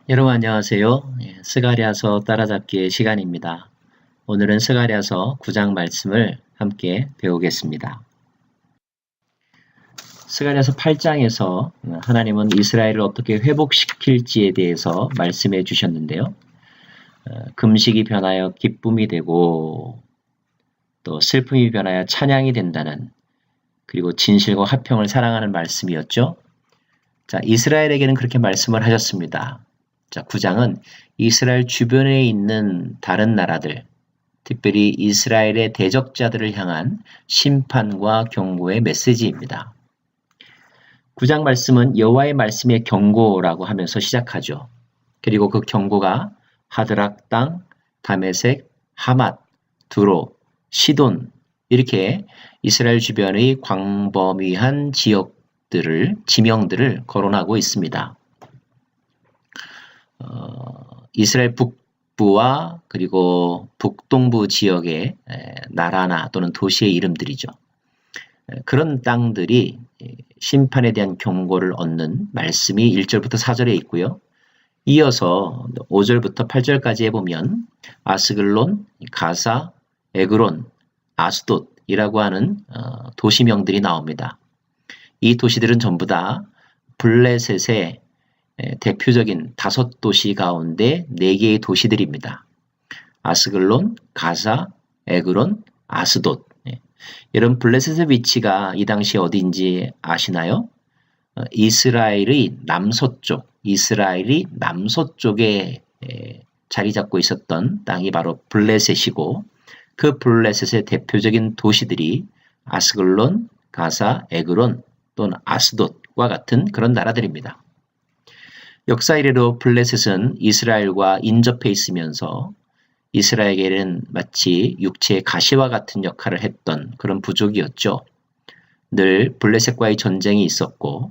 여러분 안녕하세요. 스가랴서 따라잡기의 시간입니다. 오늘은 스가랴서 9장 말씀을 함께 배우겠습니다. 스가랴서 8장에서 하나님은 이스라엘을 어떻게 회복시킬지에 대해서 말씀해 주셨는데요. 금식이 변하여 기쁨이 되고 또 슬픔이 변하여 찬양이 된다는, 그리고 진실과 화평을 사랑하는 말씀이었죠. 자, 이스라엘에게는 그렇게 말씀을 하셨습니다. 자, 9장은 이스라엘 주변에 있는 다른 나라들, 특별히 이스라엘의 대적자들을 향한 심판과 경고의 메시지입니다. 9장 말씀은 여호와의 말씀의 경고라고 하면서 시작하죠. 그리고 그 경고가 하드락 땅, 다메섹, 하맛, 두로, 시돈, 이렇게 이스라엘 주변의 광범위한 지명들을 거론하고 있습니다. 이스라엘 북부와 그리고 북동부 지역의 나라나 또는 도시의 이름들이죠. 그런 땅들이 심판에 대한 경고를 얻는 말씀이 1절부터 4절에 있고요. 이어서 5절부터 8절까지 해보면 아스글론, 가사, 에그론, 아스돗이라고 하는 도시명들이 나옵니다. 이 도시들은 전부 다 블레셋의 대표적인 5도시 가운데 4개의 도시들입니다. 아스글론, 가사, 에그론, 아스돗. 여러분 블레셋의 위치가 이 당시 어디인지 아시나요? 이스라엘이 남서쪽에 자리 잡고 있었던 땅이 바로 블레셋이고, 그 블레셋의 대표적인 도시들이 아스글론, 가사, 에그론 또는 아스돗과 같은 그런 나라들입니다. 역사 이래로 블레셋은 이스라엘과 인접해 있으면서 이스라엘에게는 마치 육체의 가시와 같은 역할을 했던 그런 부족이었죠. 늘 블레셋과의 전쟁이 있었고,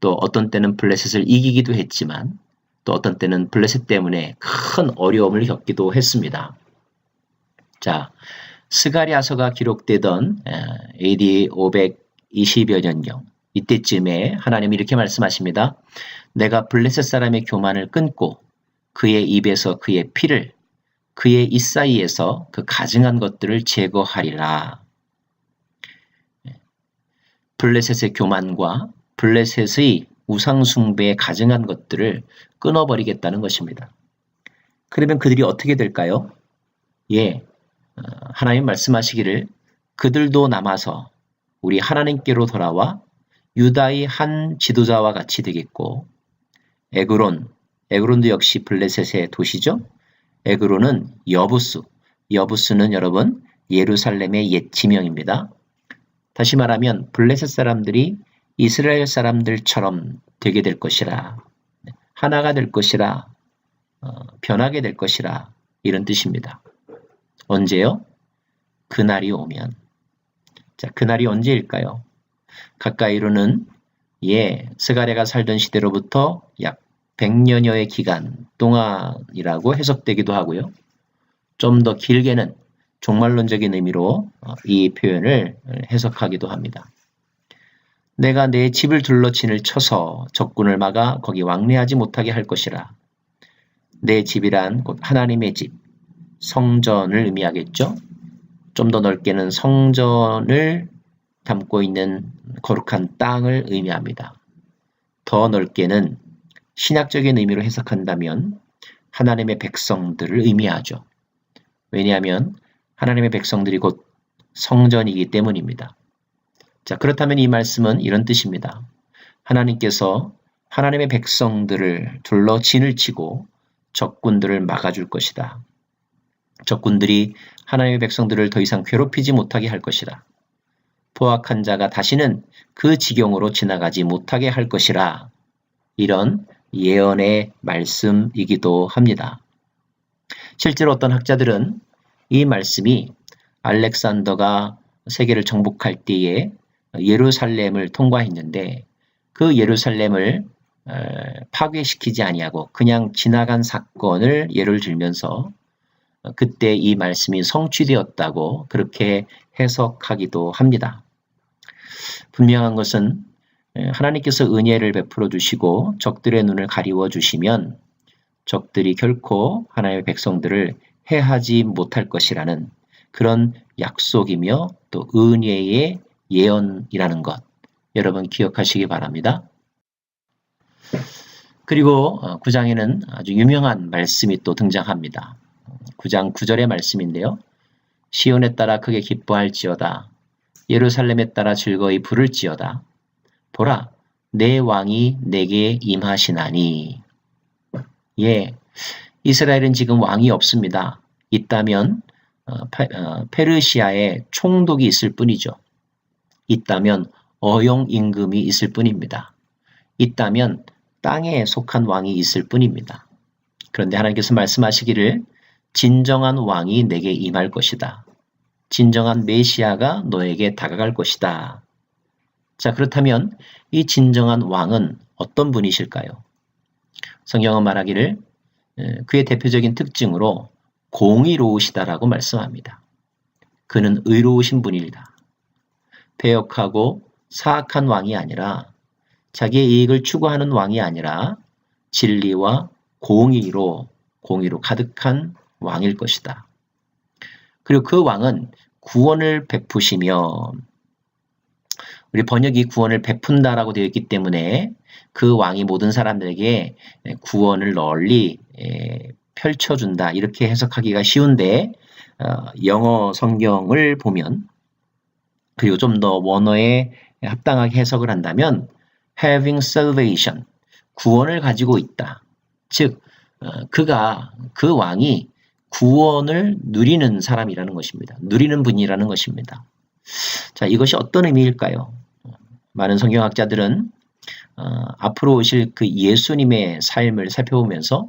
또 어떤 때는 블레셋을 이기기도 했지만 또 어떤 때는 블레셋 때문에 큰 어려움을 겪기도 했습니다. 자, 스가랴서가 기록되던 AD 520여 년경, 이때쯤에 하나님이 이렇게 말씀하십니다. 내가 블레셋 사람의 교만을 끊고 그의 입에서 그의 피를, 그의 입 사이에서 그 가증한 것들을 제거하리라. 블레셋의 교만과 블레셋의 우상숭배에 가증한 것들을 끊어버리겠다는 것입니다. 그러면 그들이 어떻게 될까요? 하나님 말씀하시기를 그들도 남아서 우리 하나님께로 돌아와 유다의 한 지도자와 같이 되겠고, 에그론도 역시 블레셋의 도시죠. 에그론은 여부스는 여러분 예루살렘의 옛 지명입니다. 다시 말하면 블레셋 사람들이 이스라엘 사람들처럼 되게 될 것이라, 하나가 될 것이라, 변하게 될 것이라, 이런 뜻입니다. 언제요? 그날이 오면. 자, 그날이 언제일까요? 가까이로는 스가랴가 살던 시대로부터 약 100년여의 기간 동안이라고 해석되기도 하고요. 좀 더 길게는 종말론적인 의미로 이 표현을 해석하기도 합니다. 내가 내 집을 둘러 진을 쳐서 적군을 막아 거기 왕래하지 못하게 할 것이라. 내 집이란 곧 하나님의 집, 성전을 의미하겠죠. 좀 더 넓게는 성전을 담고 있는 거룩한 땅을 의미합니다. 더 넓게는 신학적인 의미로 해석한다면 하나님의 백성들을 의미하죠. 왜냐하면 하나님의 백성들이 곧 성전이기 때문입니다. 자, 그렇다면 이 말씀은 이런 뜻입니다. 하나님께서 하나님의 백성들을 둘러 진을 치고 적군들을 막아줄 것이다. 적군들이 하나님의 백성들을 더 이상 괴롭히지 못하게 할 것이다. 포악한 자가 다시는 그 지경으로 지나가지 못하게 할 것이라. 이런 예언의 말씀이기도 합니다. 실제로 어떤 학자들은 이 말씀이 알렉산더가 세계를 정복할 때에 예루살렘을 통과했는데 그 예루살렘을 파괴시키지 아니하고 그냥 지나간 사건을 예를 들면서 그때 이 말씀이 성취되었다고 그렇게 해석하기도 합니다. 분명한 것은 하나님께서 은혜를 베풀어 주시고 적들의 눈을 가리워 주시면 적들이 결코 하나님의 백성들을 해하지 못할 것이라는 그런 약속이며 또 은혜의 예언이라는 것 여러분 기억하시기 바랍니다. 그리고 9장에는 아주 유명한 말씀이 또 등장합니다. 9장 9절의 말씀인데요. 시온에 따라 크게 기뻐할지어다. 예루살렘에 따라 즐거이 부를지어다. 보라, 내 왕이 내게 임하시나니. 예, 이스라엘은 지금 왕이 없습니다. 있다면 페르시아에 총독이 있을 뿐이죠. 있다면 어용 임금이 있을 뿐입니다. 있다면 땅에 속한 왕이 있을 뿐입니다. 그런데 하나님께서 말씀하시기를 진정한 왕이 내게 임할 것이다. 진정한 메시아가 너에게 다가갈 것이다. 자, 그렇다면 이 진정한 왕은 어떤 분이실까요? 성경은 말하기를 그의 대표적인 특징으로 공의로우시다라고 말씀합니다. 그는 의로우신 분이다. 배역하고 사악한 왕이 아니라 자기의 이익을 추구하는 왕이 아니라 진리와 공의로 가득한 왕일 것이다. 그리고 그 왕은 구원을 베푸시며 우리 번역이 구원을 베푼다라고 되어 있기 때문에 그 왕이 모든 사람들에게 구원을 널리 펼쳐준다 이렇게 해석하기가 쉬운데 영어 성경을 보면 그리고 좀 더 원어에 합당하게 해석을 한다면 having salvation, 구원을 가지고 있다. 즉 그 왕이 구원을 누리는 사람이라는 것입니다. 누리는 분이라는 것입니다. 자, 이것이 어떤 의미일까요? 많은 성경학자들은 앞으로 오실 그 예수님의 삶을 살펴보면서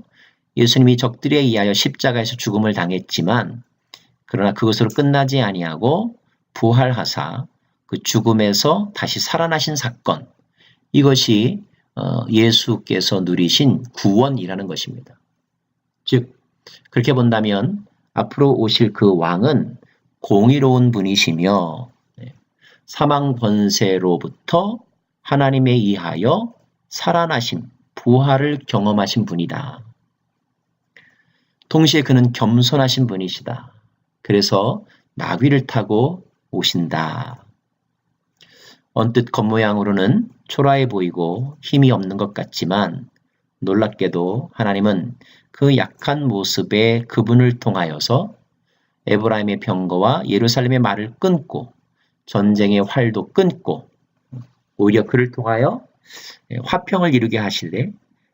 예수님이 적들에 의하여 십자가에서 죽음을 당했지만 그러나 그것으로 끝나지 아니하고 부활하사 그 죽음에서 다시 살아나신 사건 이것이 예수께서 누리신 구원이라는 것입니다. 즉 그렇게 본다면 앞으로 오실 그 왕은 공의로운 분이시며 사망 권세로부터 하나님에 의하여 살아나신 부활을 경험하신 분이다. 동시에 그는 겸손하신 분이시다. 그래서 나귀를 타고 오신다. 언뜻 겉모양으로는 초라해 보이고 힘이 없는 것 같지만 놀랍게도 하나님은 그 약한 모습의 그분을 통하여서 에브라임의 병거와 예루살렘의 말을 끊고 전쟁의 활도 끊고 오히려 그를 통하여 화평을 이루게 하실래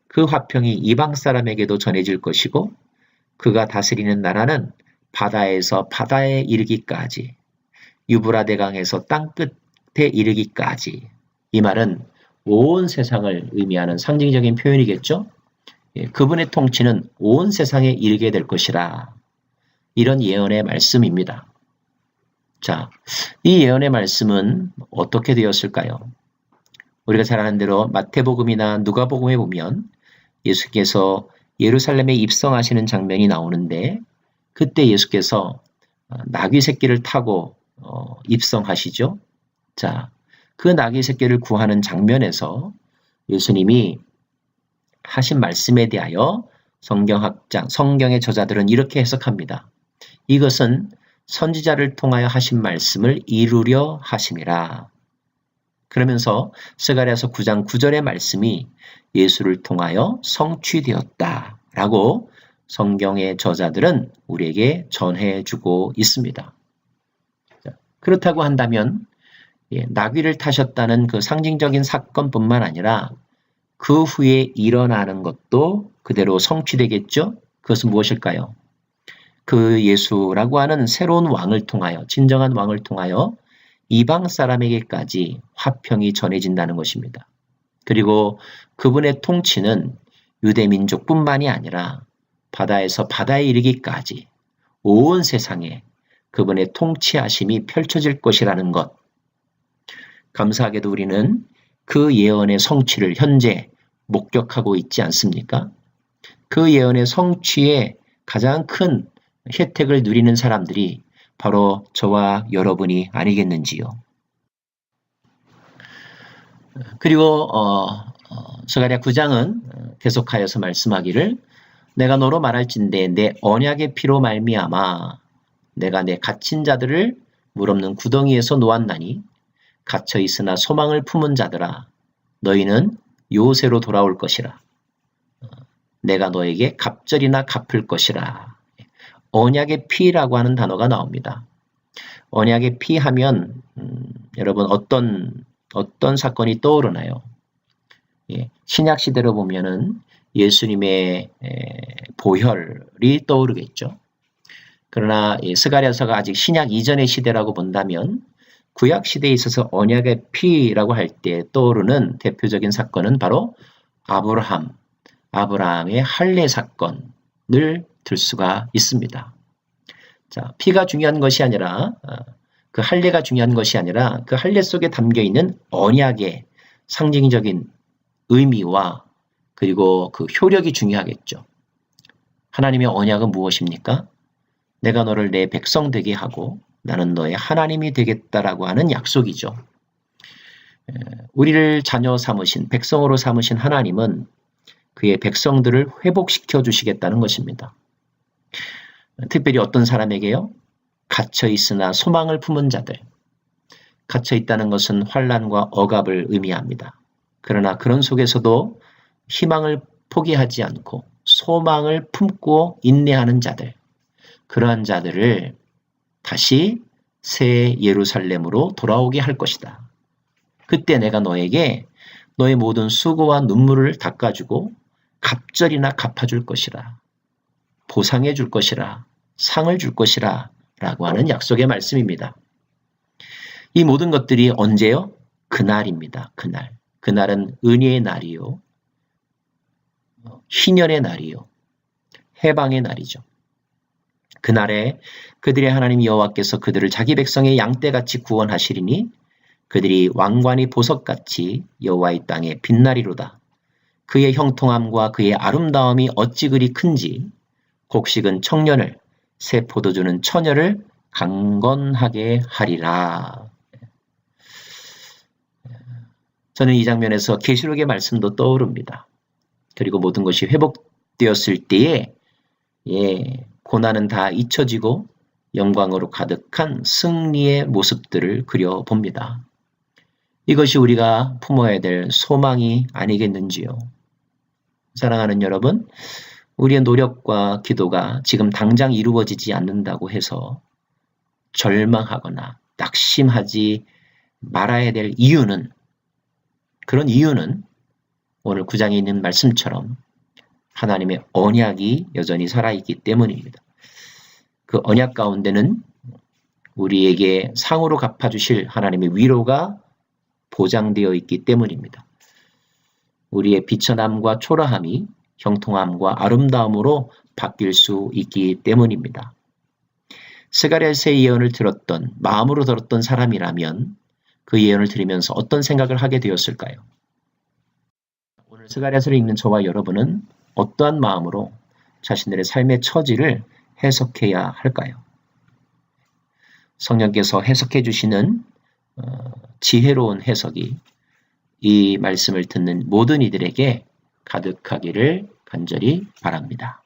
그 화평이 이방 사람에게도 전해질 것이고 그가 다스리는 나라는 바다에서 바다에 이르기까지 유브라데강에서 땅끝에 이르기까지 이 말은 온 세상을 의미하는 상징적인 표현이겠죠. 그분의 통치는 온 세상에 이르게 될 것이라 이런 예언의 말씀입니다. 자, 이 예언의 말씀은 어떻게 되었을까요? 우리가 잘 아는 대로 마태복음이나 누가복음에 보면 예수께서 예루살렘에 입성하시는 장면이 나오는데 그때 예수께서 나귀 새끼를 타고 입성하시죠. 자, 그 나귀 새끼를 구하는 장면에서 예수님이 하신 말씀에 대하여 성경의 저자들은 이렇게 해석합니다. 이것은 선지자를 통하여 하신 말씀을 이루려 하심이라. 그러면서 스가랴서 9장 9절의 말씀이 예수를 통하여 성취되었다라고 성경의 저자들은 우리에게 전해주고 있습니다. 그렇다고 한다면 나귀를 타셨다는 그 상징적인 사건뿐만 아니라 그 후에 일어나는 것도 그대로 성취되겠죠? 그것은 무엇일까요? 그 예수라고 하는 새로운 왕을 통하여 진정한 왕을 통하여 이방 사람에게까지 화평이 전해진다는 것입니다. 그리고 그분의 통치는 유대 민족뿐만이 아니라 바다에서 바다에 이르기까지 온 세상에 그분의 통치하심이 펼쳐질 것이라는 것. 감사하게도 우리는 그 예언의 성취를 현재 목격하고 있지 않습니까? 그 예언의 성취에 가장 큰 혜택을 누리는 사람들이 바로 저와 여러분이 아니겠는지요. 그리고 스가랴 9장은 계속하여서 말씀하기를 내가 너로 말할진대 내 언약의 피로 말미암아 내가 내 갇힌 자들을 물 없는 구덩이에서 놓았나니 갇혀 있으나 소망을 품은 자들아 너희는 요새로 돌아올 것이라. 내가 너에게 갑절이나 갚을 것이라. 언약의 피라고 하는 단어가 나옵니다. 언약의 피 하면 여러분 어떤 사건이 떠오르나요? 예, 신약 시대로 보면은 예수님의 보혈이 떠오르겠죠. 그러나 스가랴서가 아직 신약 이전의 시대라고 본다면 구약 시대에 있어서 언약의 피라고 할 때 떠오르는 대표적인 사건은 바로 아브라함의 할례 사건을 들 수가 있습니다. 자, 피가 중요한 것이 아니라 그 할례가 중요한 것이 아니라 그 할례 속에 담겨 있는 언약의 상징적인 의미와 그리고 그 효력이 중요하겠죠. 하나님의 언약은 무엇입니까? 내가 너를 내 백성 되게 하고 나는 너의 하나님이 되겠다라고 하는 약속이죠. 우리를 자녀 삼으신 백성으로 삼으신 하나님은 그의 백성들을 회복시켜 주시겠다는 것입니다. 특별히 어떤 사람에게요? 갇혀 있으나 소망을 품은 자들. 갇혀 있다는 것은 환난과 억압을 의미합니다. 그러나 그런 속에서도 희망을 포기하지 않고 소망을 품고 인내하는 자들. 그러한 자들을 다시 새 예루살렘으로 돌아오게 할 것이다. 그때 내가 너에게 너의 모든 수고와 눈물을 닦아주고 갑절이나 갚아줄 것이라. 보상해 줄 것이라. 상을 줄 것이라. 라고 하는 약속의 말씀입니다. 이 모든 것들이 언제요? 그날입니다. 그날. 그날은 은혜의 날이요. 희년의 날이요. 해방의 날이죠. 그날에 그들의 하나님 여호와께서 그들을 자기 백성의 양떼같이 구원하시리니 그들이 왕관이 보석같이 여호와의 땅에 빛나리로다. 그의 형통함과 그의 아름다움이 어찌 그리 큰지 곡식은 청년을 새 포도주는 처녀를 강건하게 하리라. 저는 이 장면에서 계시록의 말씀도 떠오릅니다. 그리고 모든 것이 회복되었을 때에 고난은 다 잊혀지고 영광으로 가득한 승리의 모습들을 그려봅니다. 이것이 우리가 품어야 될 소망이 아니겠는지요. 사랑하는 여러분, 우리의 노력과 기도가 지금 당장 이루어지지 않는다고 해서 절망하거나 낙심하지 말아야 될 이유는, 그런 이유는 오늘 9장에 있는 말씀처럼 하나님의 언약이 여전히 살아있기 때문입니다. 그 언약 가운데는 우리에게 상으로 갚아주실 하나님의 위로가 보장되어 있기 때문입니다. 우리의 비천함과 초라함이 형통함과 아름다움으로 바뀔 수 있기 때문입니다. 스가랴서의 예언을 들었던, 마음으로 들었던 사람이라면 그 예언을 들으면서 어떤 생각을 하게 되었을까요? 오늘 스가랴서를 읽는 저와 여러분은 어떠한 마음으로 자신들의 삶의 처지를 해석해야 할까요? 성령께서 해석해 주시는 지혜로운 해석이 이 말씀을 듣는 모든 이들에게 가득하기를 간절히 바랍니다.